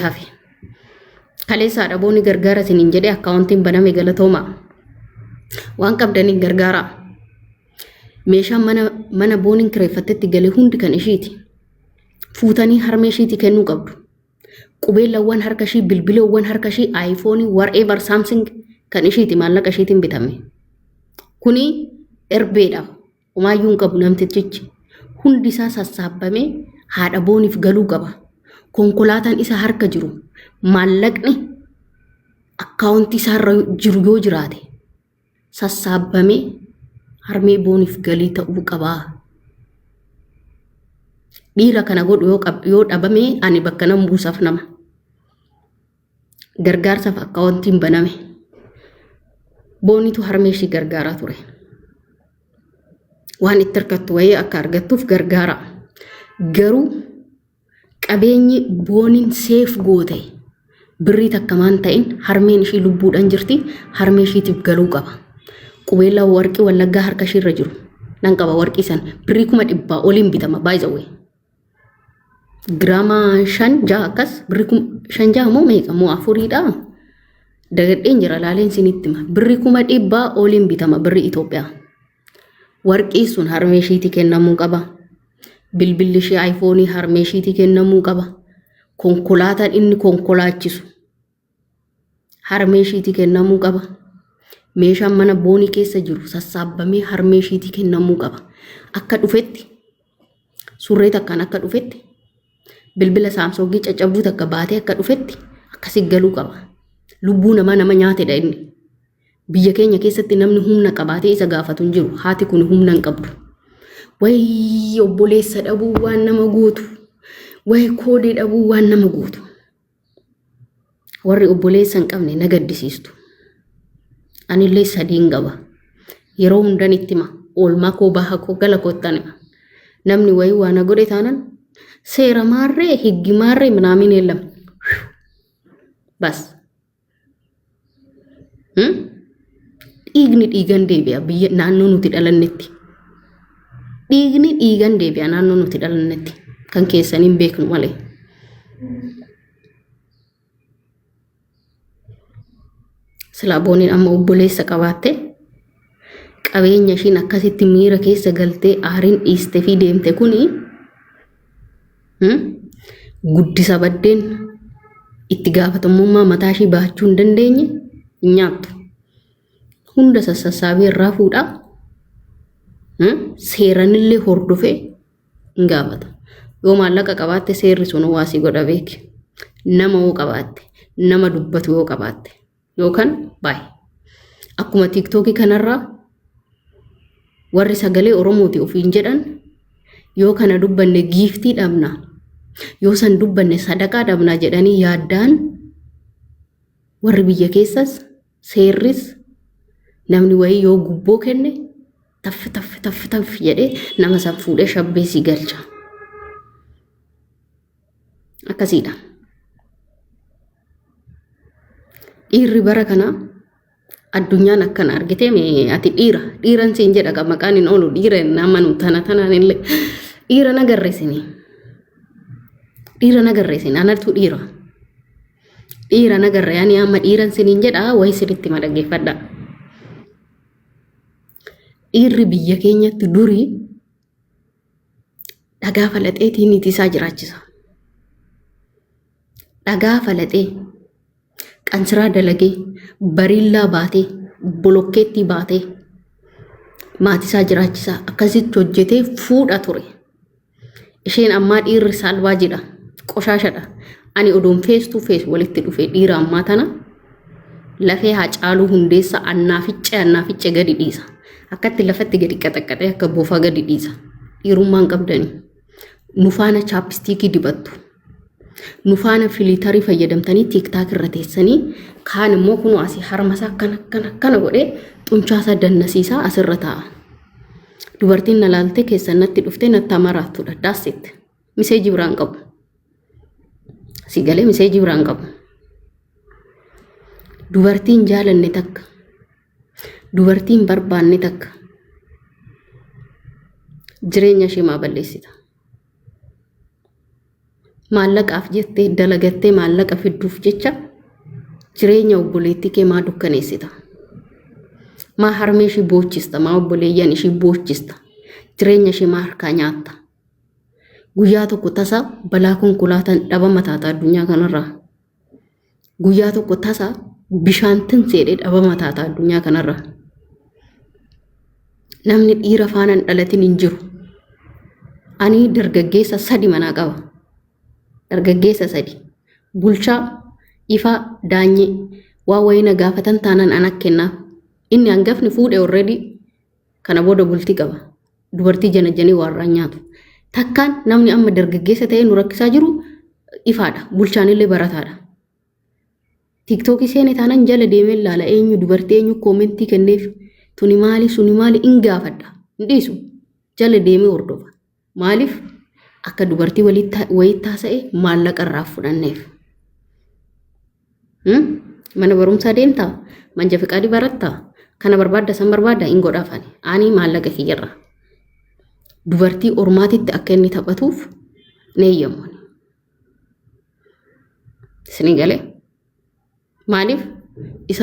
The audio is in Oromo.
hafe. Kaleessa dhaboonni gargaara sinin jedhee akkaawuntiin baname galatooma. Waan qabdaniin gargaara. Meeshaan mana booniin kireeffattetti galee hundi kan ishiiti. Fuutanii harmee ishiiti kennuu qabdu. Qubeellawwan harka ishii, bilbilawwan harka ishii, iPhone, whatever Samsung kan ishiiti maallaqa ishiitiin bitame. Kuni erbeedha. Umaayyuun qabu namtichichi. Hundi isaa sassaabamee haadha booniif galuu qaba. Konkolaataan isa harka jiru maallaqni akkaawuntii isaarra jiru yoo jiraate sassaabamee harmee booniif galii ta'uu qaba. Dhiira kana godhu yoo dhabame ani bakka nan buusaaf nama. Gargaarsaaf akkaawuntiin baname. Boonitu harmee ishii gargaaraa ture. Waan itti hirkattu wayii akka argattuuf gargaara. Garuu qabeenyi booniin seef goote birrii takkamaan ta'in harmeen ishii lubbuudhaan jirti. Harmee ishiitiif galuu qaba. Qubeellaa warqii wallaggaa harka ishiirra jiru nan qaba warqii san birrii 100 oliin bitama by the way. Giraama 5 akkas birrii 5 moo meeqa moo 4dha. Dagadheen jira laaleen sinitti ma birrii 100 oliin bitama birrii Itoophiyaa. Warqii sun harmee ishiiti kennamuu qaba. Bilbilli ishee iPhone harmee ishiiti kennamuu qaba. Konkolaataan inni konkolaachisu harmee ishiiti kennamuu qaba. Meeshaan mana boonii keessa jiru sassaabamee harmee ishiiti kennamuu qaba. Akka dhufetti surree takkaan akka dhufetti bilbila Saamsongii caccabduu takka baatee akka dhufetti akkasi galuu qaba. Lubbuu nama nyaatedha inni. Biyya keenya keessatti namni humna qabaatee isa gaafatu hin jiru. Haati kun humna hin qabdu. Way obboleessa dhabuu waan nama gootu. Way koodee dhabuu waan nama gootu. Warri obboleessa hin qabne na gaddisiistu. Anillee sadiin qaba. Yeroo hundan itti hima. Oolmaa koo baha koo gala koottan namni wayii waan godhe taanan seera maarree higgi maarree minaamin eellam. Bas. Dhiigni dhiigan deebi'a biyya naannoo nuti dhalannetti. Dhiigni dhiigan deebi'a naannoo nuti dhalannetti. Kan keessaniin beeknu malee. Silaa booniin amma obboleessa qabaatte qabeenya ishiin akkasitti miira keessa galtee aariin dhiiste fi deemte kuni guddisa baddeen itti gaafatamummaa mataa ishii baachuu hin dandeenye nyaattu. Hunda sassaabii irraa fuudha. Seeranillee hordofee hin gaafata. Yoo maallaqa qabaatte seerri sun waasii godha beeki. Nama yoo qabaatte, nama dubbatu yoo qabaatte yookaan baay'ee. Akkuma TikTokii kanarraa warri sagalee Oromooti ofiin jedhan yoo kana dubbanne giiftii dhabna. Yoo san dubbanne sadaqaa dhabna jedhanii yaaddaan warri biyya keessas seerris namni wayii yoo gubboo kenne taff jedhee nama san fuudhee shabbeessi galcha. Akkasiidha. Dhiirri bara kana addunyaan akkana argite ati dhiiran siin jedha maqaan hin oolu dhiira nama nu tanaan illee dhiira nagarreesini. Dhiira nagarreesini anartu dhiira nagarre yaani amma dhiiran siniin jedha wayi sinitti madaggeeffadha. Dhiirri biyya keenyatti durii dhagaa falaxeetiin itiisaa jiraachisa. Dhagaa falaxee qansiraa dalagee bariillaa baatee bolokkeetti baatee maatisaa jiraachisa. Akkasitti hojjetee fuudha ture. Isheen ammaa dhiirri salphaa jedha qoshaashadha. Ani odoon fees walitti dhufee dhiira ammaa tana lafee Haacaaluu Hundeessa annaaficce gadi dhiisa. Akkatti lafatti gadi qaxaqqaxee akka boofaa gadi dhiisa. Dhiirummaan qabdanii. Nufaana chaappistiikii dibattu. Nufaana filitarii fayyadamtanii TikTok irra teessanii kaan immoo kunoo asii harmasaa kana godhee xunchaasaa dannasiisaa asirra taa'a. Dubartiin na laaltee keessannatti dhuftee natti amaraatudha. Daasitti. Miseejii biraan qabu. Si galee miseejii biraan qabu. Dubartiin jaalanne takka. Dubartiin barbaanne takka. Jireenya ishee maa balleessita. maallaqaaf jettee dalagattee maallaqa fidduuf jecha jireenya obboleettii kee maa dukkaneessita. Maa harmee ishii boochista, maa obboleeyyan ishii boochista, jireenya ishii maa harkaa nyaatta. Guyyaa tokko tasa balaa konkolaataan dhabama taata addunyaa kanarraa. Guyyaa tokko tasa bishaan tinseedhee dhabama taata addunyaa kanarraa. Namni dhiira faanaan dhalatin hin jiru. Ani dargaggeessa 3 manaa qaba. Dargaggeessa 3. Bulchaa Ifaa Daanyee waa wayina gaafatan taanaan ana kennaaf. Inni hangafni fuudhe already kana booda bultii qaba. Dubartii janajanii warraan nyaatu. Takkaan namni amma dargaggeessa ta'ee nu rakkisaa jiru Ifaadha. Bulchaan illee barataadha. TikTok seene taanaan jala deemee ilaala eenyu dubartii eenyu koomentii kenneef tuni maali suni maali in gaafadha. Ndiisu jala deemee hordofa. Maaliif akka dubartii walitti taasa'e maallaqa irraa fudhanneef. Mana barumsaa deemtaa, manja fiqaadii barattaa, kana barbaadda san barbaadda hin godhaafani. Ani maallaqa kiyyarra. Dubartii ormaatitti akka inni taphatuuf neeyyamu. Isin galee maaliif isa